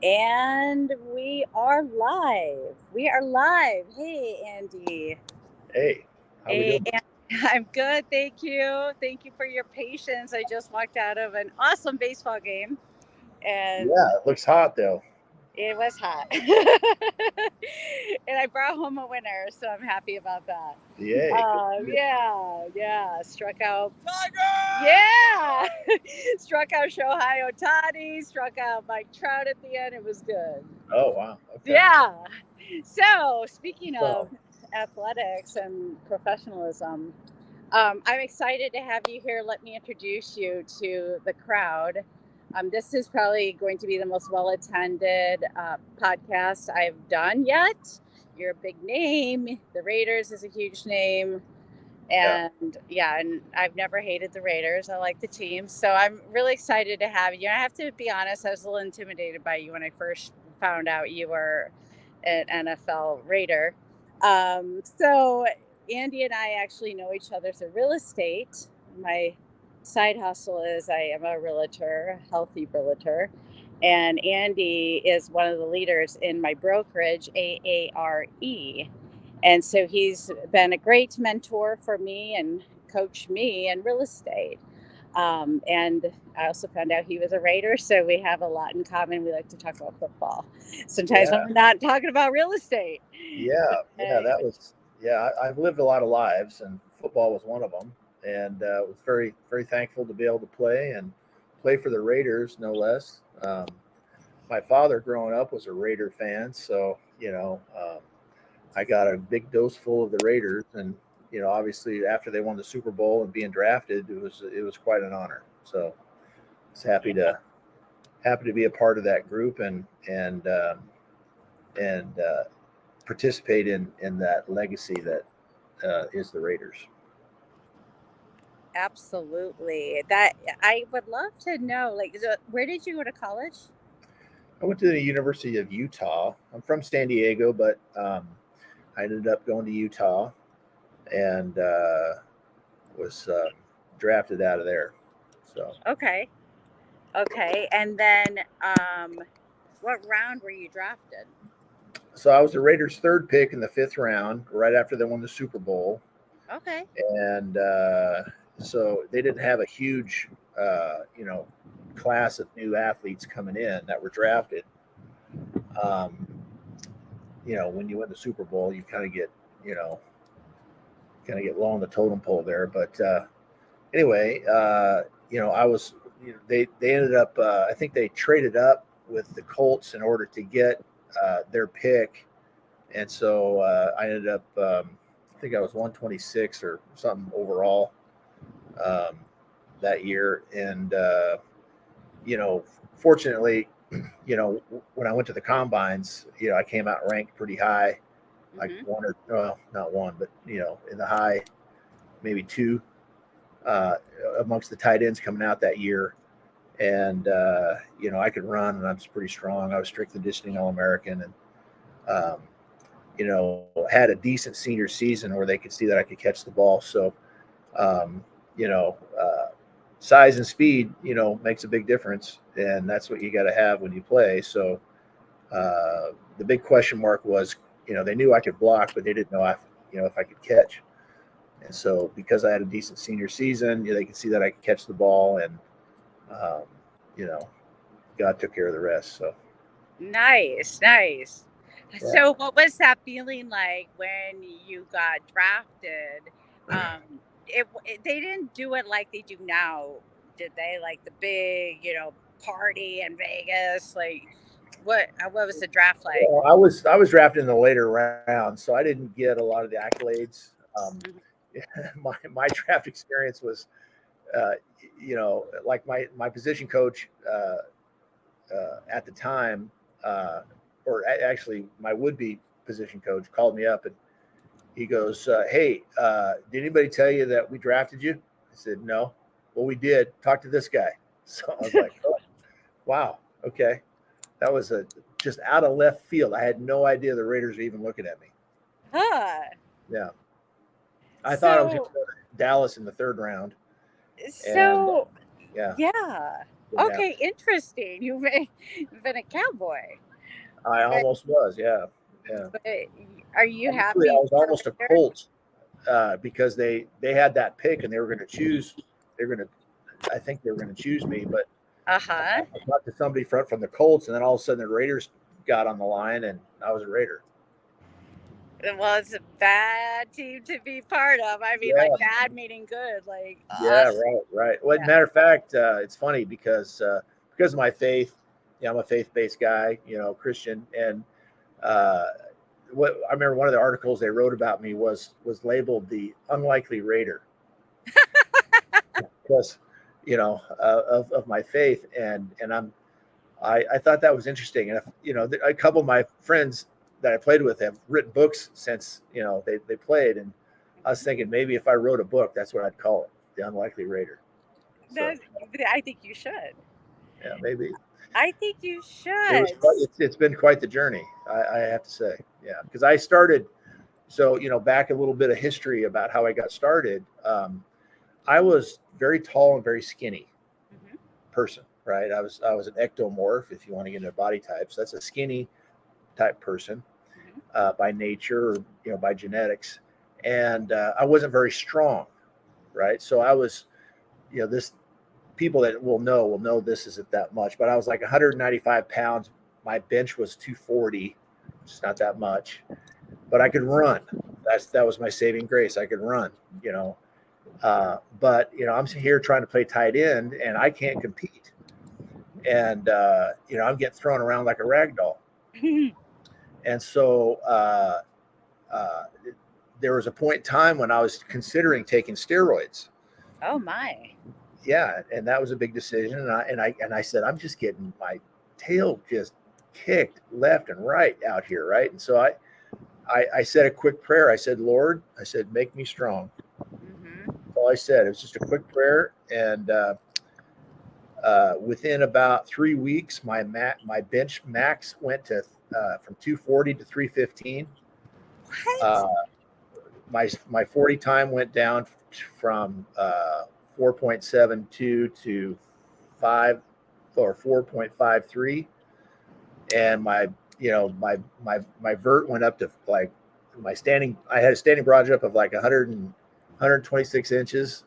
And we are live. We are live. Hey, Andy. Hey, how we Hey, doing? I'm good. Thank you. Thank you for your patience. I just walked out of an awesome baseball game and Yeah, it looks hot though. it was hot. And I brought home a winner, so I'm happy about that. Yay, good for you. Yeah. Struck out. Tiger! Yeah. Struck out Shohei Otani, struck out Mike Trout at the end. It was good. Oh wow, okay. Yeah. So, speaking of So athletics and professionalism, I'm excited to have you here. Let me introduce you to the crowd. This is probably going to be the most well attended podcast I've done yet. You're a big name. The Raiders is a huge name. yeah, And yeah, and I've never hated the Raiders. I like the team. So I'm really excited to have you. And I have to be honest, I was a little intimidated by you when I first found out you were an NFL Raider. So Andy and I actually know each other through real estate. My side hustle is I am a realtor, a healthy realtor. And Andy is one of the leaders in my brokerage, AARE. And so he's been a great mentor for me and coached me in real estate. And I also found out he was a Raider, so we have a lot in common. We like to talk about football. Sometimes when yeah, we're not talking about real estate. yeah. Uh, That was yeah. I've lived a lot of lives, and football was one of them. And was very thankful to be able to play for the Raiders, no less. My father, growing up, was a Raider fan, so I got a big dose full of the Raiders, and obviously after they won the Super Bowl and being drafted, it was quite an honor. So, I was happy to be a part of that group and participate in that legacy that is the Raiders. Absolutely. That I would love to know. Like, where did you go to college? I went to the University of Utah. I'm from San Diego, but I ended up going to Utah and was drafted out of there. So, Okay. Okay. And then, what round were you drafted? so I was the Raiders' third pick in the fifth round, right after they won the Super Bowl, Okay. and so they didn't have a huge, class of new athletes coming in that were drafted. Um, when you win the Super Bowl, you you know, low on the totem pole there. But anyway, I was, they ended up, I think they traded up with the Colts in order to get their pick, and so I ended up, I think I was 126 or something overall um, that year, and you know, fortunately, when I went to the combines, I came out ranked pretty high, like Mm-hmm. one or well, not one, but in the high, maybe two uh, amongst the tight ends coming out that year. And I could run, and I was pretty strong. I was strength and conditioning All American, and had a decent senior season where they could see that I could catch the ball. So, um, you know, uh, size and speed, makes a big difference, and that's what you got to have when you play. So, the big question mark was, they knew I could block, but they didn't know if I could catch. And so, because I had a decent senior season, they could see that I could catch the ball, and um, you know, God took care of the rest. So, Nice, nice. yeah. So, what was that feeling like when you got drafted? They didn't do it like they do now, did they? Like the big, party in Vegas. Like, what was the draft like? Well, I was drafted in the later rounds, so I didn't get a lot of the accolades. Mhm. My draft experience was, uh, like my position coach at the time, uh, or actually my would be position coach called me up and he goes, "Hey, did anybody tell you that we drafted you?" I said, "No." "Well, we did. Talk to this guy." So I was like, "Oh, wow, okay." That was a just out of left field. I had no idea the Raiders were even looking at me. Huh. Yeah, I thought I was going to So, go to Dallas in the third round, and so yeah, yeah. Yeah, Okay, interesting. You've been a cowboy. I But, almost was. Yeah, yeah. but are you Actually, I happy was for almost a later? Colt because they had that pick and they were going to choose. They're going to. I think they were going to choose me, but Uh-huh. I talked to somebody from the Colts, and then all of a sudden the Raiders got on the line, and I was a Raider. Well, it's a bad team to be part of. I mean, like Yeah, bad meaning good. Like yeah, us. right, right. Well, Yeah. matter of fact, it's funny because of my faith. Yeah, I'm a faith-based guy, Christian, and uh, what I remember one of the articles they wrote about me was labeled the unlikely Raider because of my faith, and I thought that was interesting, and if, a couple of my friends that I played with have written books since they played, and I was thinking maybe if I wrote a book, that's what I'd call it, the unlikely Raider. So That, I think you should. yeah, maybe I think you it was should. it's been quite the journey, I have to say. Yeah, because I started, so back a little bit of history about how I got started. I was very tall and very skinny Mhm. person, right? I was an ectomorph, if you want to get into body types. That's a skinny type person Mhm. by nature, or by genetics, and I wasn't very strong, right? So I was, this people that will know this isn't that much, but I was like 195 pounds. My bench was 240, which is not that much, but I could run. That was my saving grace. I could run, you know. But I'm here trying to play tight end, and I can't compete. And I'm getting thrown around like a rag doll. And so uh, there was a point in time when I was considering taking steroids. Oh my. Yeah, and that was a big decision. And I said, I'm just getting my tail just kicked left and right out here, right? And so I said a quick prayer. I said, Lord, I said, make me strong. Mhm. That's all I said. It was just a quick prayer, and within about 3 weeks, my bench max went to from 240 to 315. What? Uh, my 40 time went down from 4.72 to 4.53, and my vert went up to like my standing. I had a standing broad jump of like 126 inches,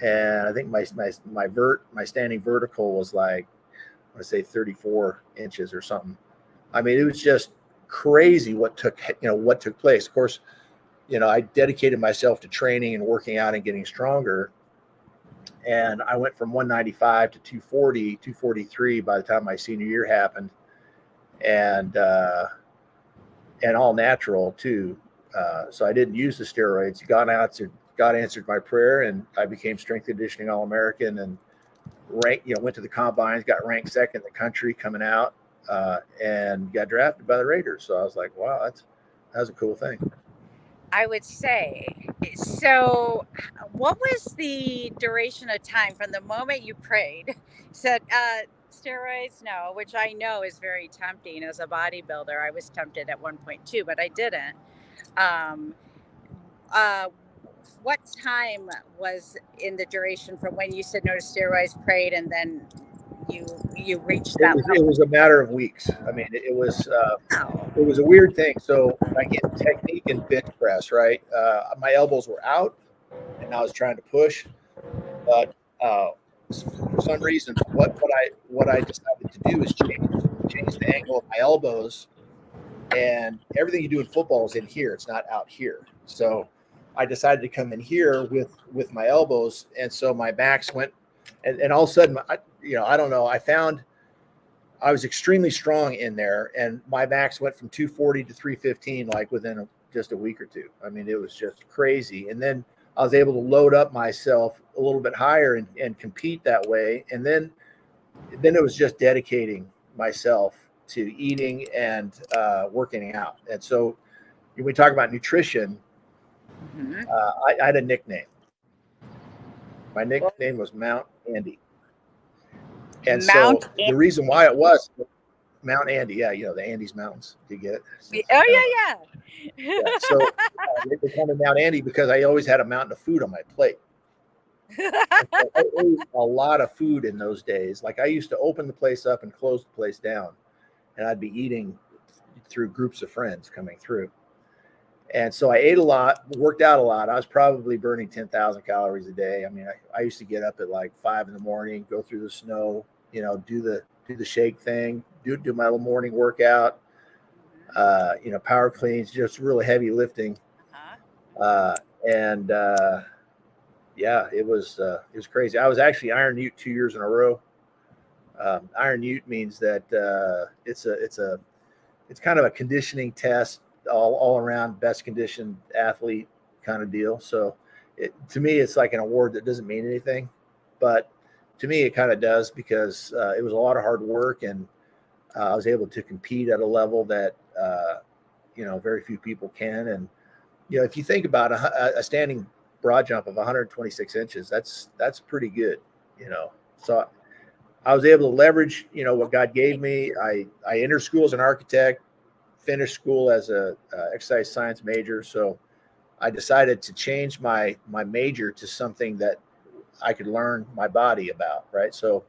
and I think my standing vertical was like, I want to say 34 inches or something. I mean, it was just crazy what took place. Of course, I dedicated myself to training and working out and getting stronger. And I went from 195 to 240, 243 by the time my senior year happened, and all natural too. So I didn't use the steroids. God answered my prayer, and I became strength conditioning All American, and went to the combines, got ranked second in the country coming out, and got drafted by the Raiders. So I was like, wow, that was a cool thing. I would say. So, what was the duration of time from the moment you prayed? Said steroids, no, which I know is very tempting as a bodybuilder. I was tempted at one point too, but I didn't. Um, uh, what time was in the duration from when you said no to steroids, prayed, and then you you reached It that was it level? was a matter of weeks. I mean, Wow. it was a weird thing. So I get technique and bench press, right? My elbows were out, and I was trying to push, but for some reason, what I decided to do is change the angle of my elbows, and everything you do in football is in here. It's not out here. So I decided to come in here with my elbows, and so my backs went, and all of a sudden, I don't know. I was extremely strong in there, and my max went from 240 to 315 like within just a week or two. I mean, it was just crazy. And then I was able to load up myself a little bit higher and compete that way. And then it was just dedicating myself to eating and working out. And so when we talk about nutrition, Mhm. I had a nickname. My Well, nickname was Mount Andy. And so Mount. the reason why it was Mount Andy, yeah, the Andes Mountains. You get it? So it's kind of a Oh yeah, Yeah. yeah. So they called me Mount Andy because I always had a mountain of food on my plate. And so I ate a lot of food in those days. Like I used to open the place up and close the place down, and I'd be eating through groups of friends coming through. And so I ate a lot, worked out a lot. I was probably burning 10,000 calories a day. I mean, I used to get up at like 5 in the morning, go through the snow, do the shake thing, do my little morning workout, Mhm. power cleans, just really heavy lifting. Uh-huh. Uh, and Yeah, it was crazy. I was actually Iron Ute 2 years in a row. Iron Ute means that it's kind of a conditioning test, all around best conditioned athlete kind of deal. So to me, it's like an award that doesn't mean anything, but to me, it kind of does because it was a lot of hard work, and I was able to compete at a level that very few people can. And if you think about a standing broad jump of 126 inches, that's pretty good. You know, so I was able to leverage what God gave Okay. me. I entered school as an architect, finished school as a exercise science major. So I decided to change my major to something that I could learn my body about. Right. So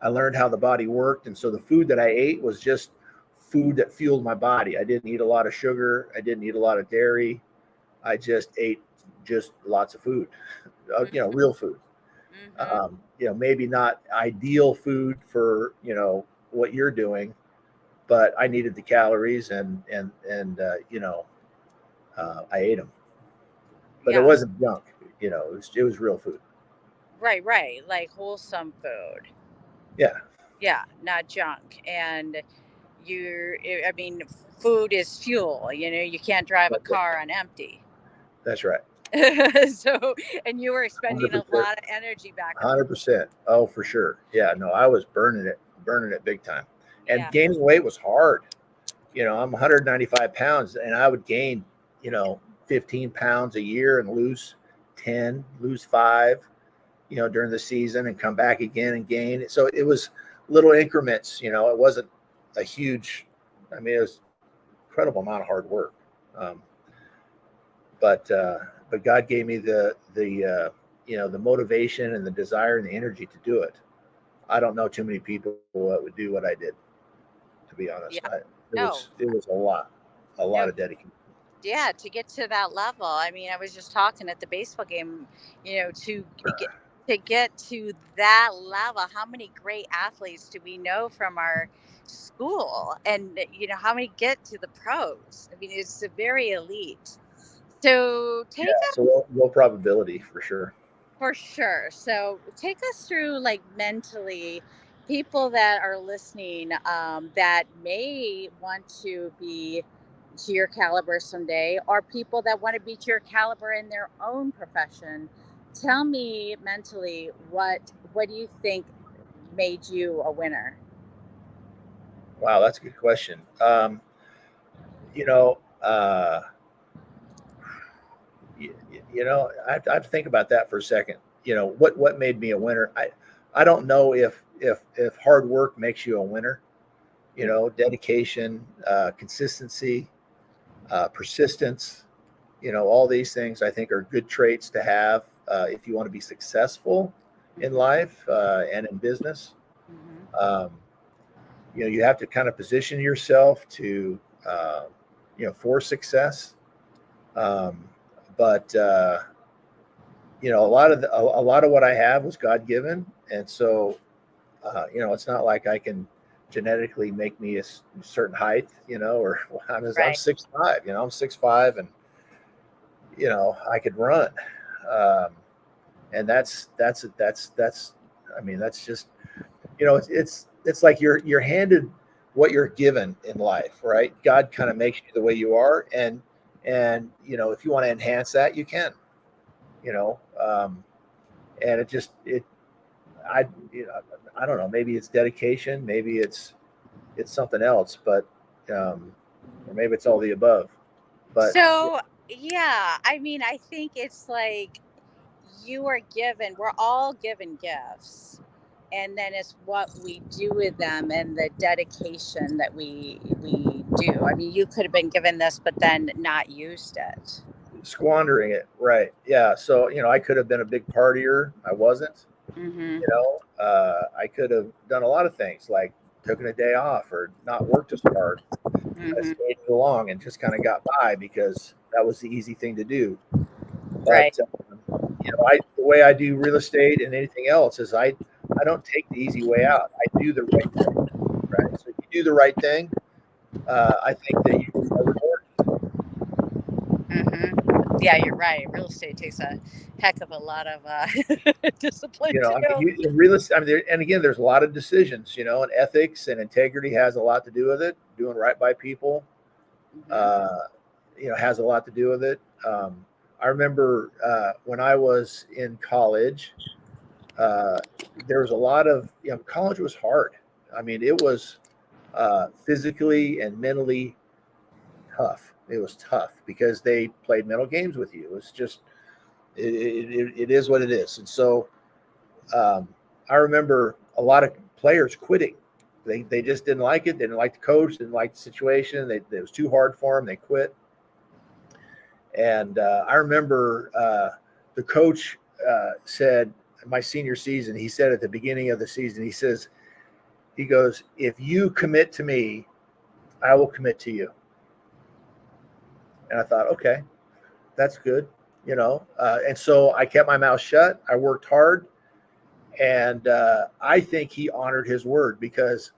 I learned how the body worked, and so the food that I ate was just food that fueled my body. I didn't eat a lot of sugar. I didn't eat a lot of dairy. I just ate just lots of food, Mhm. real food. Mhm. Maybe not ideal food for what you're doing, but I needed the calories, and I ate them. But it Yeah. wasn't junk. It was real food. Right, right. Like wholesome food. Yeah, Yeah, not junk. And I mean, food is fuel, you can't drive a that's right. car on empty. That's right. So, and you were Hundred spending a percent. lot of energy back and 100%. Oh, for sure. Yeah. No, I was burning it big time, and yeah. gaining weight was hard. I'm 195 pounds, and I would gain, 15 pounds a year and lose 10, lose 5, during the season, and come back again and gain. So it was little increments. It wasn't a huge. I mean, it was incredible amount of hard work. Um, but God gave me the motivation and the desire and the energy to do it. I don't know too many people that would do what I did. To be honest, Yeah. it No, was it was a no. lot of dedication. Yeah, to get to that level. I mean, I was just talking at the baseball game, to get to that level, how many great athletes do we know from our school? And how many get to the pros? I mean, it's a very elite. So Yeah, take us so low probability for sure. for sure. So take us through, like, mentally, people that are listening, that may want to be to your caliber someday, or people that want to be to your caliber in their own profession. Tell me mentally, what do you think made you a winner? Wow, that's a good question. You know, uh, I have to think about that for a second. What made me a winner? I don't know if hard work makes you a winner. Dedication, consistency, persistence. All these things I think are good traits to have if you want to be successful in Mhm. life and in business. Mhm. Um, you have to kind of position yourself to for success. Um, but a lot of what I have was God given, and so it's not like I can genetically make me a certain height, or I'm Right. 6'5", I'm 6'5", and I could run, um, and that's I mean that's just it's like you're handed what you're given in life, right? God kind of makes you the way you are, and if you want to enhance that, you can, you know, um, and it I you know, I don't know, maybe it's dedication, maybe it's something else, but or maybe it's all the above, but So, yeah, I mean, I think it's like we're all given gifts. And then it's what we do with them and the dedication that we do. I mean, you could have been given this, but then not used it. squandering it. Right. Yeah. So, I could have been a big partier. I wasn't. Mm-hmm. I could have done a lot of things like taken a day off or not worked as hard. I Mm-hmm. stayed along and just kind of got by because that was the easy thing to do. But Right. the way I do real estate and anything else is I don't take the easy way out. I do the right thing. Right. So if you do the right thing, I think that you are rewarded. Mm-hmm. Yeah, you're right. Real estate takes a heck of a lot of discipline I mean, too. in real estate, I mean, and again, there's a lot of decisions. And ethics and integrity has a lot to do with it. Doing right by people, Mm-hmm. uh, has a lot to do with it. I remember when I was in college, uh, there was a lot of, college was hard. I mean, it was physically and mentally tough. It was tough because they played mental games with you. It was just, it is what it is. And so um, I remember a lot of players quitting. They just didn't like it. They didn't like the coach. Didn't like the situation. It was too hard for them. They quit. And I remember the coach said my senior season. He said at the beginning of the season, he goes, "If you commit to me, I will commit to you." And I thought, okay, that's good. And so I kept my mouth shut. I worked hard, and I think he honored his word because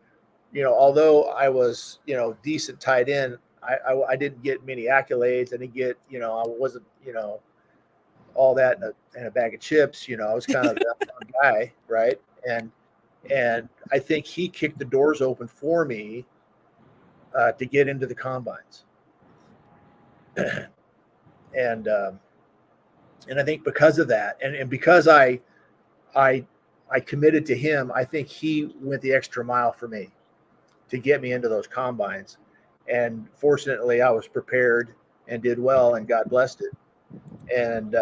although I was, decent tight end, I didn't get many accolades. I didn't get, I wasn't, all that in a bag of chips. I was kind of that guy, right? And I think he kicked the doors open for me to get into the combines, and and I think because of that, and because I I committed to him, I think he went the extra mile for me to get me into those combines. And fortunately, I was prepared and did well, and God blessed it. And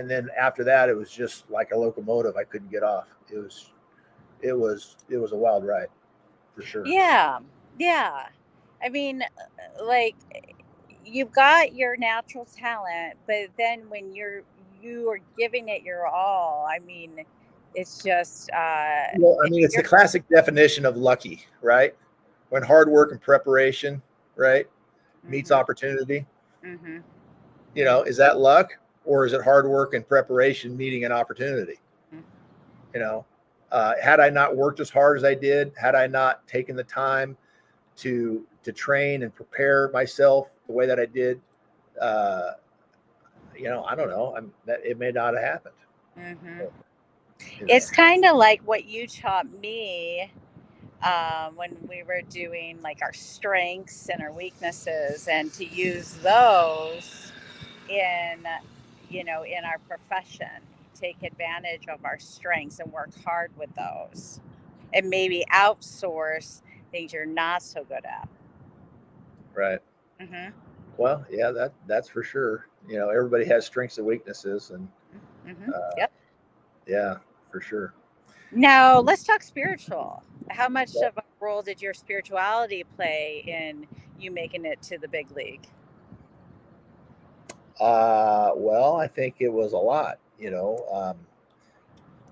then after that, it was just like a locomotive. I couldn't get off. It was a wild ride for sure. Yeah. Yeah. I mean, like you've got your natural talent, but then when you are giving it your all, I mean, it's just Well, I mean, it's the you're classic definition of lucky, right? When hard work and preparation, right, meets mhm. opportunity. Mhm. Is that luck or is it hard work and preparation meeting an opportunity? Mhm. You know, had I not worked as hard as I did, had I not taken the time to train and prepare myself the way that I did, uh, I don't know. That it may not have happened. Mhm. You know, It's kind of like what you taught me when we were doing like our strengths and our weaknesses, and to use those in in our profession, take advantage of our strengths and work hard with those, and maybe outsource things you're not so good at. right? Hmm. Well, yeah, that's for sure. Everybody has strengths and weaknesses, and Hmm. uh, Yep. yeah, for sure. Now let's talk spiritual. How much of a role did your spirituality play in you making it to the big league? Well, I think it was a lot.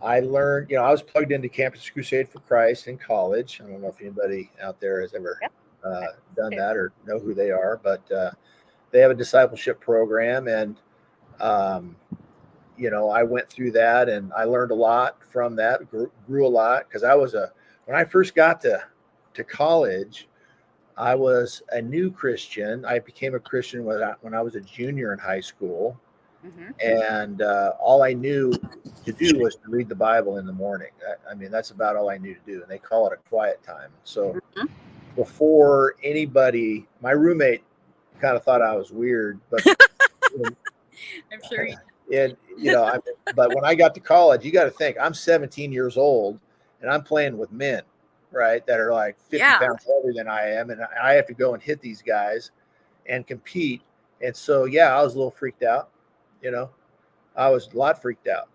I learned. I was plugged into Campus Crusade for Christ in college. I don't know if anybody out there has ever Yep. I done do. that or know who they are, but they have a discipleship program, and um, I went through that, and I learned a lot from that. Grew a lot because when I first got to college. I was a new Christian. I became a Christian when I was a junior in high school, Hmm. and all I knew to do was to read the Bible in the morning. I mean, that's about all I knew to do, and they call it a quiet time. So before anybody, my roommate kind of thought I was weird, but I'm sure you. and but when I got to college, you got to think I'm 17 years old and I'm playing with men, right? That are like 50 Yeah. pounds heavier than I am, and I have to go and hit these guys and compete. And so, yeah, I was a little freaked out. You know, I was a lot freaked out.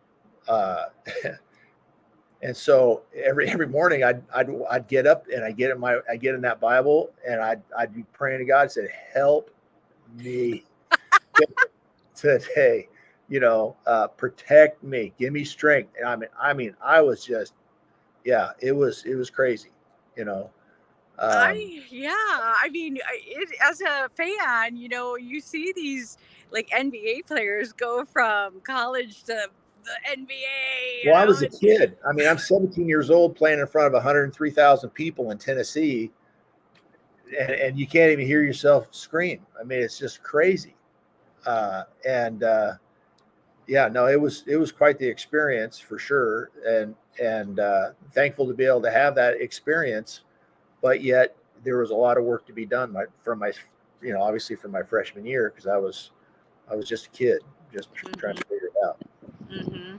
Uh, and so every morning I'd get up and I get in that Bible and I'd be praying to God. I said, "Help me." today. Protect me, give me strength. And I was just, yeah, it was crazy. You know, um, Yeah, I mean, as a fan, you see these like NBA players go from college to the NBA, well, I was a and kid. I mean, I'm 17 years old playing in front of 103,000 people in Tennessee, and you can't even hear yourself scream. I mean, it's just crazy. And Yeah, no, it was quite the experience for sure, and thankful to be able to have that experience. But yet there was a lot of work to be done from my, obviously from my freshman year, because I was just a kid, just trying hmm to figure it out. hmm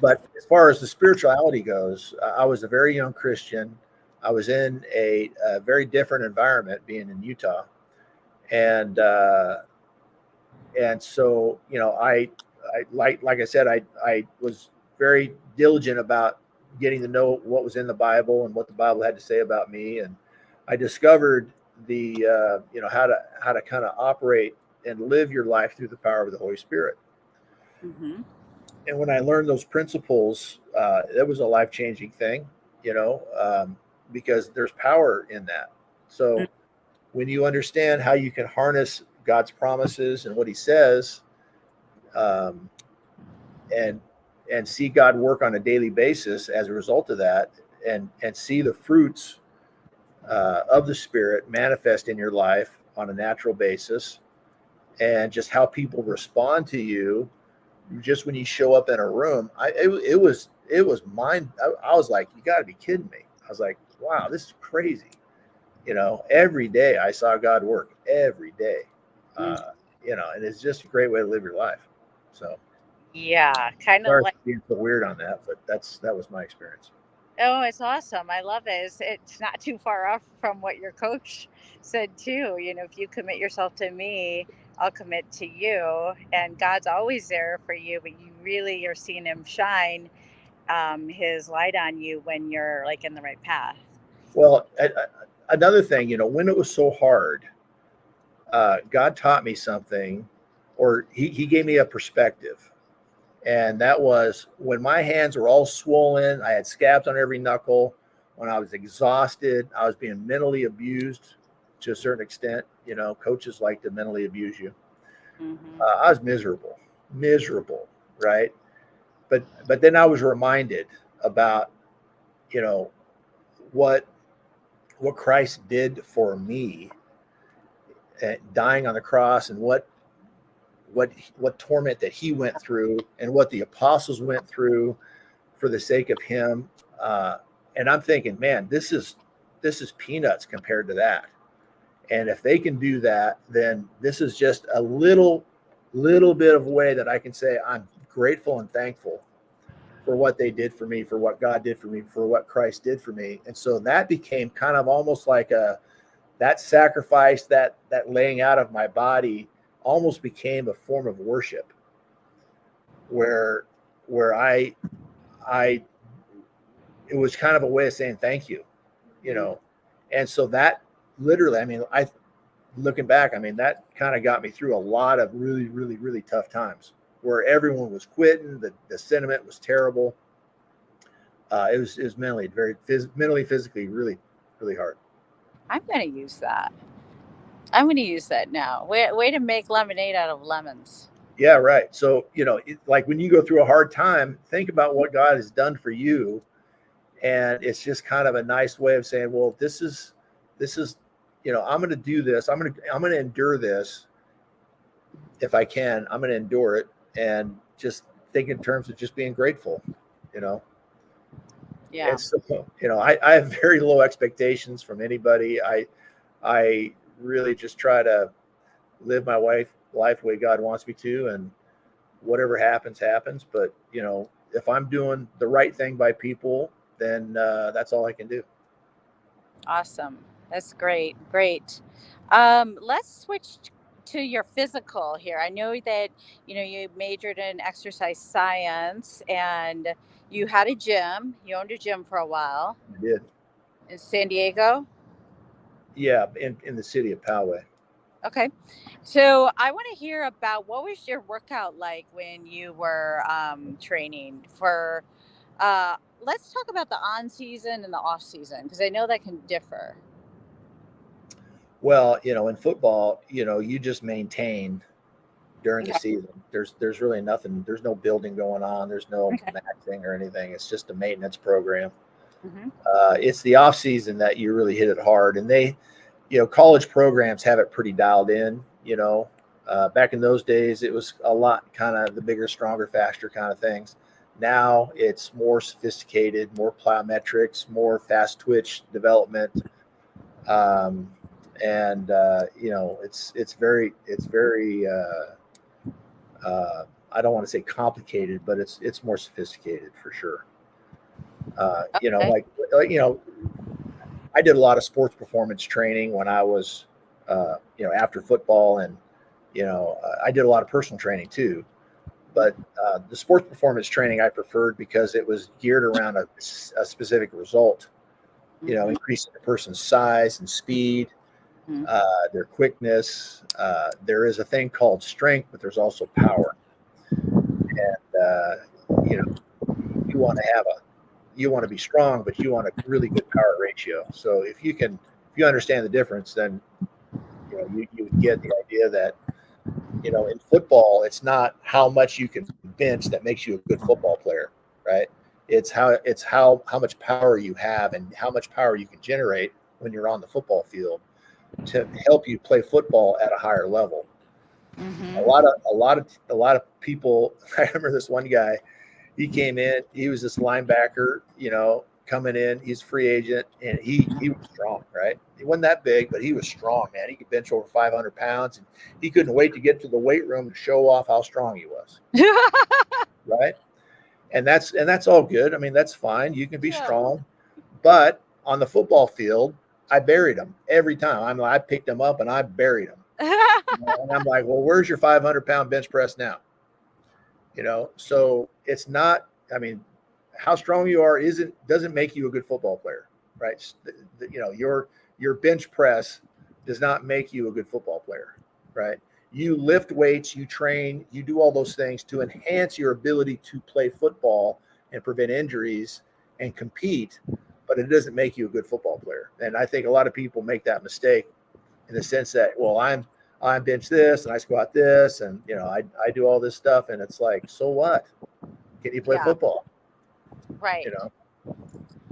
But as far as the spirituality goes, I was a very young Christian. I was in a very different environment, being in Utah, and so I like I said, I was very diligent about getting to know what was in the Bible and what the Bible had to say about me, and I discovered the how to kind of operate and live your life through the power of the Holy Spirit. hmm And when I learned those principles, that was a life changing thing, you know, um, because there's power in that. So when you understand how you can harness God's promises and what He says, um, and see God work on a daily basis as a result of that, and see the fruits of the Spirit manifest in your life on a natural basis, and just how people respond to you just when you show up in a room. It was mind. I was like, you got to be kidding me. I was like, wow, this is crazy. Every day I saw God work every day. Uh, and it's just a great way to live your life. So Yeah, kind of sorry like. for being so weird on that, but that was my experience. Oh, it's awesome. I love it. It's not too far off from what your coach said too. If you commit yourself to me, I'll commit to you. And God's always there for you, but you really are seeing Him shine His light on you when you're like in the right path. Well, another thing, when it was so hard, God taught me something, or he gave me a perspective. And that was when my hands were all swollen, I had scabs on every knuckle, when I was exhausted, I was being mentally abused to a certain extent. Coaches like to mentally abuse you. hmm I was miserable, right? But then I was reminded about, you know, what Christ did for me, dying on the cross, and what torment that He went through, and what the apostles went through for the sake of Him. Uh, and I'm thinking, man, this is peanuts compared to that. And if they can do that, then this is just a little bit of way that I can say I'm grateful and thankful for what they did for me, for what God did for me, for what Christ did for me. And so that became kind of almost like that sacrifice, that laying out of my body, almost became a form of worship, where where I it was kind of a way of saying thank you, you hmm know. And so that literally, I mean, I looking back, I mean, that kind of got me through a lot of really, really, really tough times where everyone was quitting. The sentiment was terrible. It was mentally mentally, physically, really, really hard. I'm going to use that. I'm going to use that now. Way to make lemonade out of lemons. Yeah, right. So like when you go through a hard time, think about what God has done for you, and it's just kind of a nice way of saying, well, this is I'm going to do this. I'm going to endure this if I can. I'm going to endure it, and just think in terms of just being grateful. You know, Yeah. and so I have very low expectations from anybody. I really just try to live my life the way God wants me to, and whatever happens, happens. But if I'm doing the right thing by people, then that's all I can do. Awesome. That's great. Great. Let's switch to your physical here. I know that you majored in exercise science and you had a gym. You owned a gym for a while I did. in San Diego. Yeah, in the city of Poway. Okay. So I want to hear about what was your workout like when you were training for. Let's talk about the on season and the off season because I know that can differ. Well, in football, you just maintain during the Okay. season. There's really nothing. There's no building going on. There's no Okay. maxing or anything. It's just a maintenance program. Hmm. It's the off season that you really hit it hard, and college programs have it pretty dialed in. Back in those days, it was a lot kind of the bigger, stronger, faster kind of things. Now it's more sophisticated, more plyometrics, more fast twitch development, um, and I don't want to say complicated, but it's more sophisticated for sure. Uh, you know, Okay. like like you know, I did a lot of sports performance training when I was, after football, and I did a lot of personal training too. But the sports performance training I preferred because it was geared around a specific result. Hmm. Increasing a person's size and speed, Hmm. their quickness. There is a thing called strength, but there's also power. And you want to have a you want to be strong, but you want a really good power ratio. So if you understand the difference, then you would get the idea that in football, it's not how much you can bench that makes you a good football player, right? It's how much power you have and how much power you can generate when you're on the football field to help you play football at a higher level. Hmm. A lot of people. I remember this one guy. He came in. He was this linebacker, coming in. He's a free agent, and he was strong, right? He wasn't that big, but he was strong, man. He could bench over 500 pounds, and he couldn't wait to get to the weight room to show off how strong he was, right? And that's all good. I mean, that's fine. You can be Yeah. strong, but on the football field, I buried him every time. I picked him up and I buried him. And I'm like, well, where's your 500-pound bench press now? So it's not. I mean, how strong you are doesn't make you a good football player, right? Your bench press does not make you a good football player, right? You lift weights, you train, you do all those things to enhance your ability to play football and prevent injuries and compete, but it doesn't make you a good football player. And I think a lot of people make that mistake in the sense that, well, I bench this and I squat this and I do all this stuff, and it's like, so what? Can you play Yeah. football? You Right. know,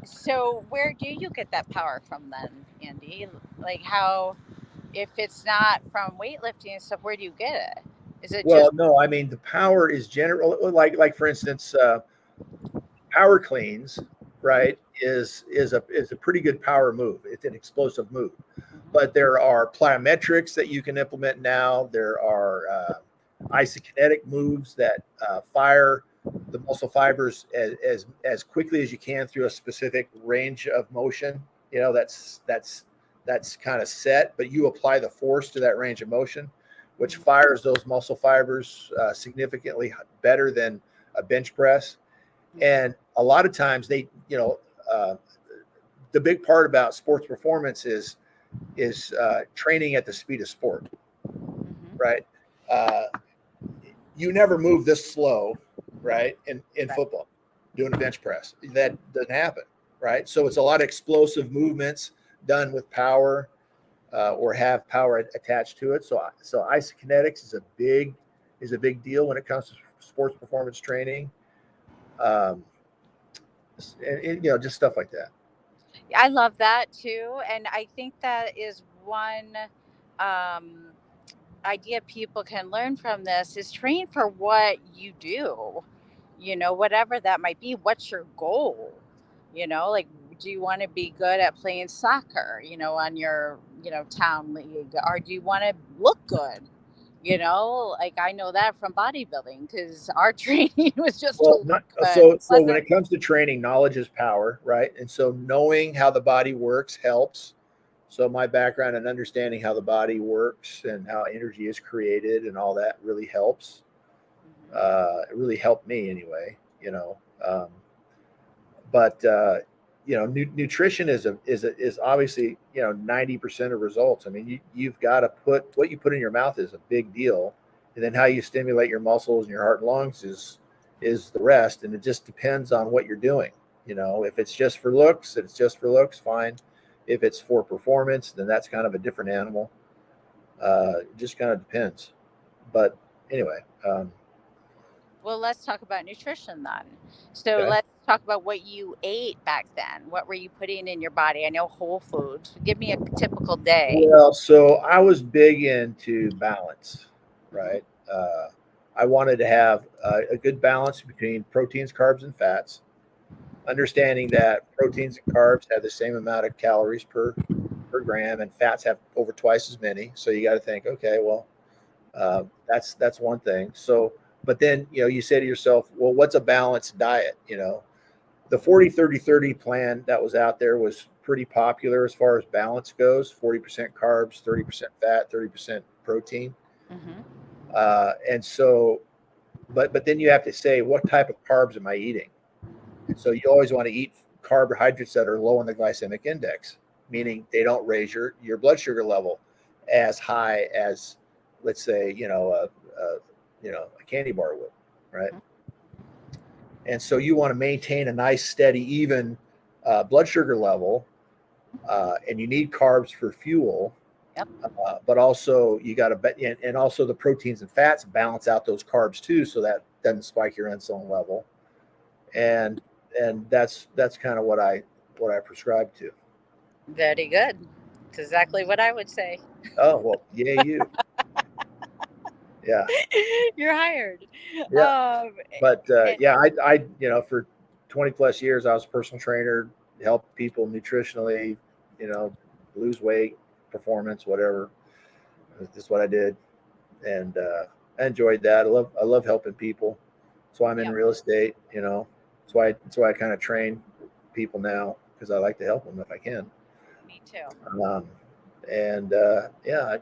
So where do you get that power from then, Andy? Like how, if it's not from weightlifting and stuff, where do you get it? Is it well, just no, I mean the power is general. Like for instance, power cleans, right? Is a pretty good power move. It's an explosive move, but there are plyometrics that you can implement now. There are isokinetic moves that fire the muscle fibers as quickly as you can through a specific range of motion. That's kind of set, but you apply the force to that range of motion, which fires those muscle fibers significantly better than a bench press. And a lot of times uh, the big part about sports performance is training at the speed of sport, Mhm. right? Uh, you never move this slow, right? In Right. football, doing a bench press, that doesn't happen, right? So it's a lot of explosive movements done with power, or have power attached to it. So isokinetics is a big deal when it comes to sports performance training, um, and just stuff like that. I love that too. And I think that is one um, idea people can learn from this is train for what you do, whatever that might be. What's your goal? Like, do you want to be good at playing soccer, on your, town league? Or do you want to look good? Like I know that from bodybuilding because our training was just to Well, look not good. It so when wasn't. it comes to training, knowledge is power, right? And so knowing how the body works helps. So my background and understanding how the body works and how energy is created and all that really helps. Mhm. It really helped me anyway. But nutrition is obviously 90% of results. I mean, you've got to put what you put in your mouth is a big deal, and then how you stimulate your muscles and your heart and lungs is the rest. And it just depends on what you're doing. If it's just for looks, it's just for looks, fine. If it's for performance, then that's kind of a different animal. It just kind of depends. But anyway, Well, let's talk about nutrition then. So okay. let's talk about what you ate back then. What were you putting in your body? I know whole foods. Give me a typical day. Well, so I was big into balance, Hmm. right? Uh, I wanted to have a good balance between proteins, carbs, and fats, understanding that proteins and carbs have the same amount of calories per gram, and fats have over twice as many. So you got to think, okay, well, that's one thing. So, but then you say to yourself, well, what's a balanced diet? The 40-30-30 plan that was out there was pretty popular as far as balance goes. 40% carbs, 30% fat, 30% protein. Hmm. And so, but then you have to say, what type of carbs am I eating? And so you always want to eat carbohydrates that are low on the glycemic index, meaning they don't raise your blood sugar level as high as, let's say, a candy bar would, right? And so you want to maintain a nice, steady, even blood sugar level, and you need carbs for fuel. Yep. But also you got to, and also the proteins and fats balance out those carbs too, so that doesn't spike your insulin level. And that's kind of what I prescribe to. Very good. It's exactly what I would say. Oh well, yeah, yeah, You're hired. yeah. Um, But and yeah, I for 20 plus years I was a personal trainer, helped people nutritionally, you know, lose weight, performance, whatever. This is what I did, and I enjoyed that. I love helping people. So I'm in yep, real estate. That's why I kind of train people now because I like to help them if I can. me too. Um, and yeah,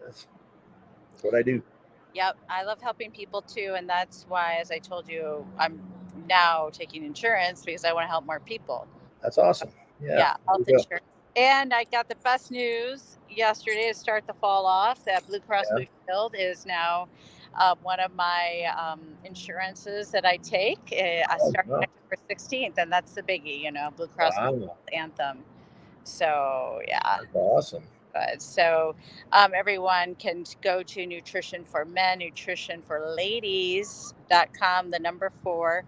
that's what I do. Yep, I love helping people too, and that's why, as I told you, I'm now taking insurance because I want to help more people. That's awesome. Yeah, Yeah, there you health go. insurance. And I got the best news yesterday to start the fall off that Blue Cross Yeah. Blue Shield is now one of my insurances that I take. I Oh, start wow. October 16th, and that's the biggie, Blue Cross Blue Wow. Shield Anthem. So, yeah, That's awesome. good. So, everyone can go to Nutrition for Men, Nutrition for Ladies.com, the number four,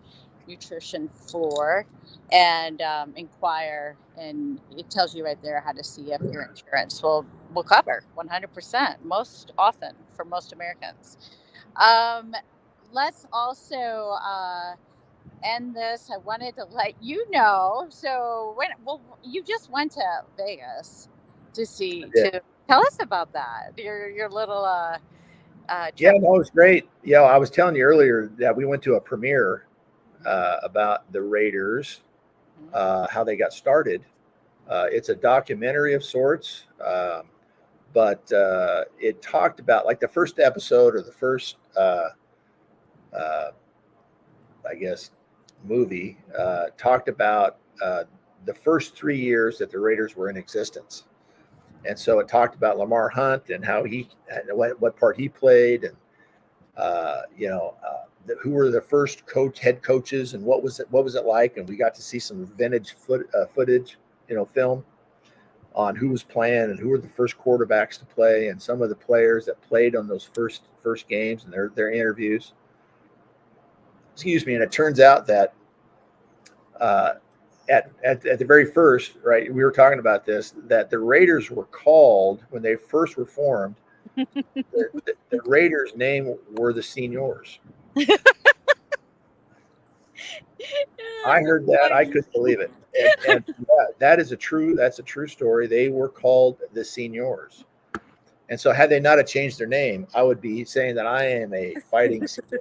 Nutrition for, and inquire. And it tells you right there how to see if your insurance will cover 100% most often for most Americans. Um, let's also end this. I wanted to let you know. So well, you just went to Vegas to I see did. to tell us about that. Your little Yeah, trip. no, it was great. Yeah, I was telling you earlier that we went to a premiere about the Raiders, Mhm. how they got started. It's a documentary of sorts, but it talked about like the first episode or the first, uh, I guess, movie talked about the first 3 years that the Raiders were in existence. And so it talked about Lamar Hunt and how what part he played, and who were the first head coaches, and what was it like, and we got to see some vintage footage, film on who was playing and who were the first quarterbacks to play, and some of the players that played on those first games and their interviews. Excuse me. And it turns out that uh, at the very first, right, we were talking about this, that the Raiders were called when they first were formed. The Raiders' name were the Seniors. I heard that. I couldn't believe it. And yeah, that's a true story. They were called the Seniors. And so had they not have changed their name, I would be saying that I am a fighting senior.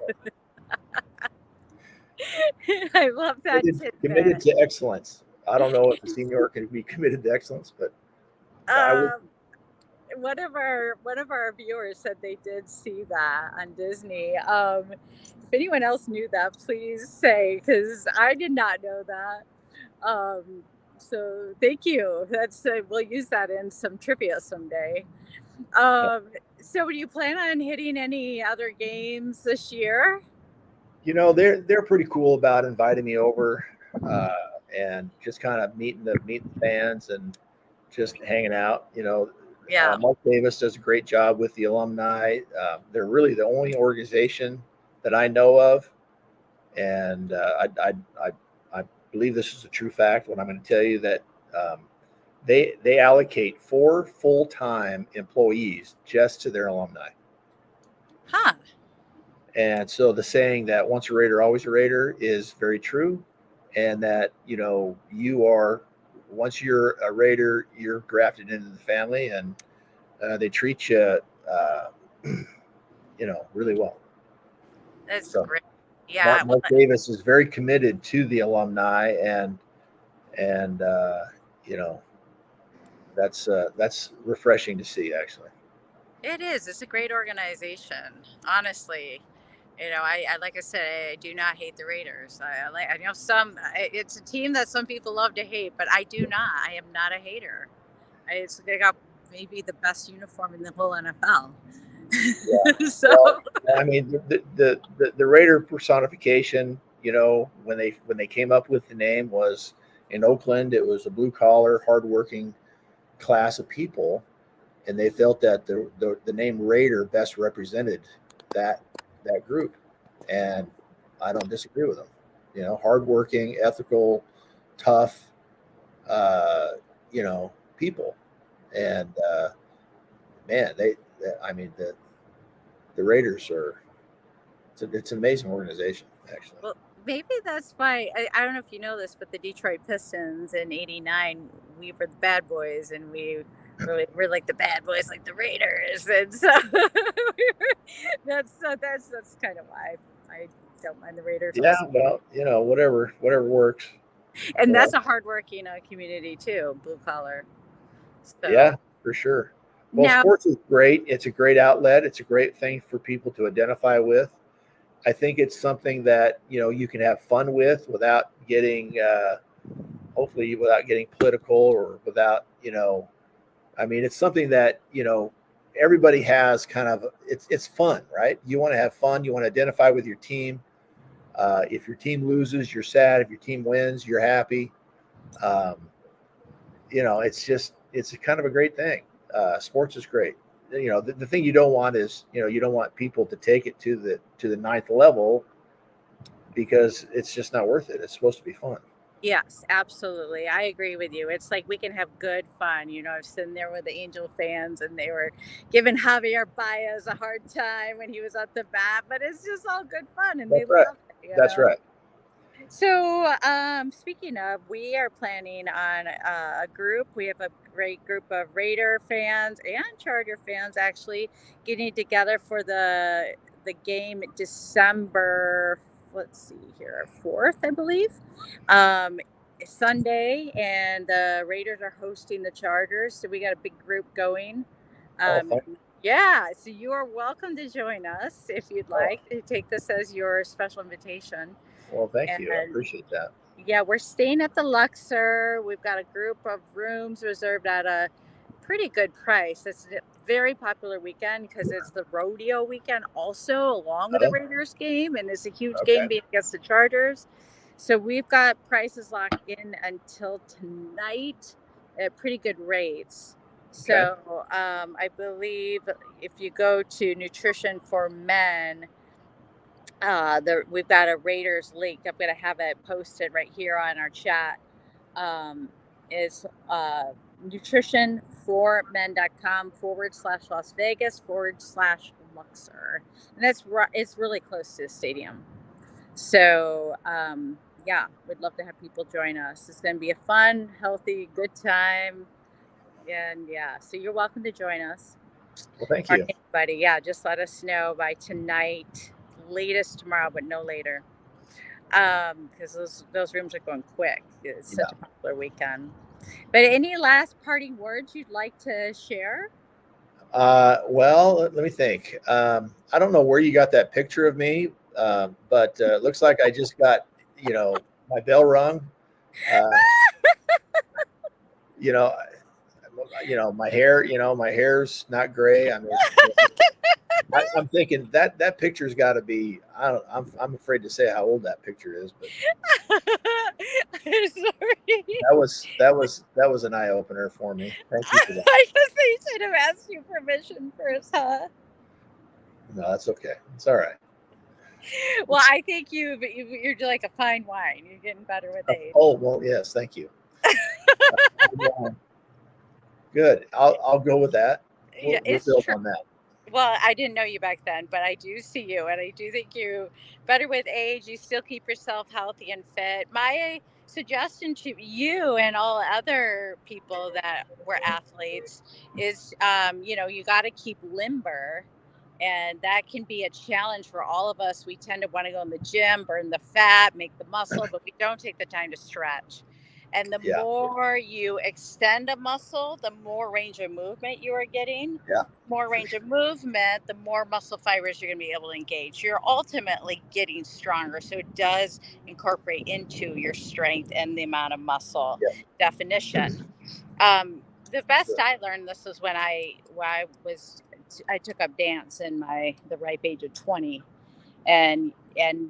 I love that Committed tidbit. to excellence. I don't know if a senior can be committed to excellence, but I would. Um, one of our viewers said they did see that on Disney. If anyone else knew that, please say because I did not know that. Um, So thank you. That's we'll use that in some trivia someday. Yeah. Um, so do you plan on hitting any other games this year? They're pretty cool about inviting me over, uh, and just kind of meeting the fans and just hanging out. Yeah. Mark Davis does a great job with the alumni. They're really the only organization that I know of, and I believe this is a true fact when I'm going to tell you that um, they allocate 4 full-time employees just to their alumni. Huh. And so the saying that once a Raider, always a Raider is very true. And that, you are, once you're a Raider, you're grafted into the family, and they treat you, really well. That's So great. Yeah. Mark Davis is very committed to the alumni, and you know, that's refreshing to see, actually. It is. It's a great organization, honestly. I like I said, I do not hate the Raiders. I know it's a team that some people love to hate, but I do not. I am not a hater. They got maybe the best uniform in the whole NFL. Yeah. So Well, I mean, the Raider personification, when they came up with the name, was in Oakland. It was a blue collar, hardworking class of people, and they felt that the name Raider best represented that that group. And I don't disagree with them. Hardworking, ethical, tough, uh, people. And man, I mean, the Raiders are it's an amazing organization, actually. well, maybe that's why I don't know if you know this, but the Detroit Pistons in '89, we were the bad boys, and we're like the bad boys, like the Raiders, and so that's kind of why I don't mind the Raiders Yeah, also. well, whatever works. And So that's a hardworking community too, blue collar. yeah, So for sure. Well, now, sports is great. It's a great outlet. It's a great thing for people to identify with. I think it's something that you can have fun with without getting, hopefully, without getting political, or without. I mean, it's something that everybody has kind of. It's fun, right? You want to have fun. You want to identify with your team. If your team loses, you're sad. If your team wins, you're happy. Um, it's kind of a great thing. Sports is great. The thing you don't want is you don't want people to take it to the ninth level, because it's just not worth it. It's supposed to be fun. yes, absolutely. I agree with you. It's like we can have good fun. I've sitting there with the Angel fans, and they were giving Javier Baez a hard time when he was at the bat, but it's just all good fun, and they That's right. love it. That's right. So, speaking of, we are planning on a group. We have a great group of Raider fans and Charger fans actually getting together for the game December. Let's see here, 4th, I believe. Um, Sunday, and the Raiders are hosting the Chargers, so we got a big group going. Oh, Um, fun. yeah, so you are welcome to join us if you'd Oh, like to take this as your special invitation. well, thank you. I And appreciate that. yeah, we're staying at the Luxor. We've got a group of rooms reserved at a pretty good price. It's a very popular weekend because it's the rodeo weekend also, along with the Oh, Raiders game, and it's a huge okay. game being against the Chargers. So we've got prices locked in until tonight at pretty good rates. Okay. So I believe if you go to Nutrition for Men, we've got a Raiders link. I'm going to have it posted right here on our chat. Um, is nutritionformen.com/Las Vegas/Luxor. And it's really close to the stadium. So, yeah, we'd love to have people join us. It's going to be a fun, healthy, good time. And yeah, so you're welcome to join us, Well, thank or you. anybody. Yeah, just let us know by tonight, latest tomorrow, but no later. Because those rooms are going quick. It's such Yeah. a popular weekend. But any last parting words you'd like to share? Well, let me think. I don't know where you got that picture of me, but it looks like I just got, my bell rung. Uh, you know, my hair, my hair's not gray. I mean, I'm thinking that picture's got to be. I'm afraid to say how old that picture is, but I'm sorry. that was an eye opener for me. Thank you for that. I guess they should have asked you permission first, huh? No, that's okay. It's all right. Well, I think you're like a fine wine. You're getting better with age. Oh well, yes, thank you. Uh, Good. I'll go with that. Yeah, We'll it's build true. on that. Well, I didn't know you back then, but I do see you, and I do think you better with age. You still keep yourself healthy and fit. My suggestion to you and all other people that were athletes is, you got to keep limber, and that can be a challenge for all of us. We tend to want to go in the gym, burn the fat, make the muscle, but we don't take the time to stretch. And the Yeah. more you extend a muscle, the more range of movement you are getting. Yeah. More range of movement, the more muscle fibers you're going to be able to engage. You're ultimately getting stronger. So it does incorporate into your strength and the amount of muscle Yeah. definition. The best I learned this was I took up dance in the ripe age of 20, and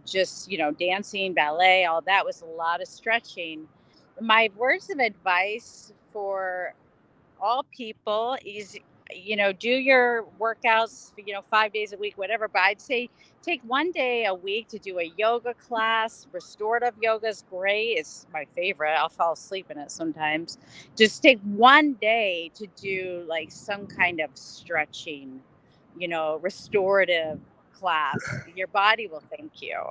just dancing, ballet, all that was a lot of stretching. My words of advice for all people is, do your workouts, 5 days a week, whatever, but I'd say take one day a week to do a yoga class. Restorative yoga is great. It's my favorite. I'll fall asleep in it sometimes. Just take one day to do like some kind of stretching, restorative class. Your body will thank you.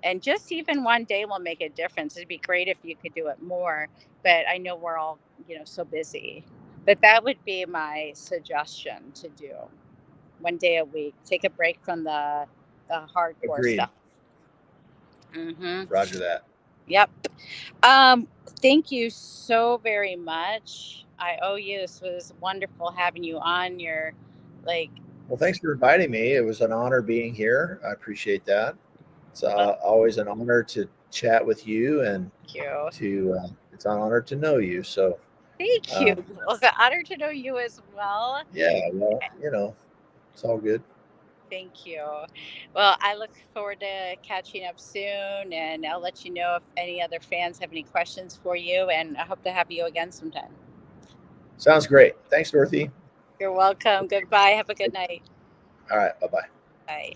And just even one day will make a difference. It'd be great if you could do it more, but I know we're all, so busy. But that would be my suggestion to do one day a week. Take a break from the hardcore Agreed. stuff. Hmm. Roger that. Yep. Um, Thank you so very much. I owe you. This was wonderful having you on your, like, Well, thanks for inviting me. It was an honor being here. I appreciate that. It's well, always an honor to chat with you, and thank you. it's an honor to know you. So, Thank you. um, Well, it's an honor to know you as well. yeah, well, it's all good. Thank you. Well, I look forward to catching up soon, and I'll let you know if any other fans have any questions for you. And I hope to have you again sometime. Sounds great. Thanks, Dorothy. You're welcome. Goodbye. Have a good night. All right. Bye bye. Bye.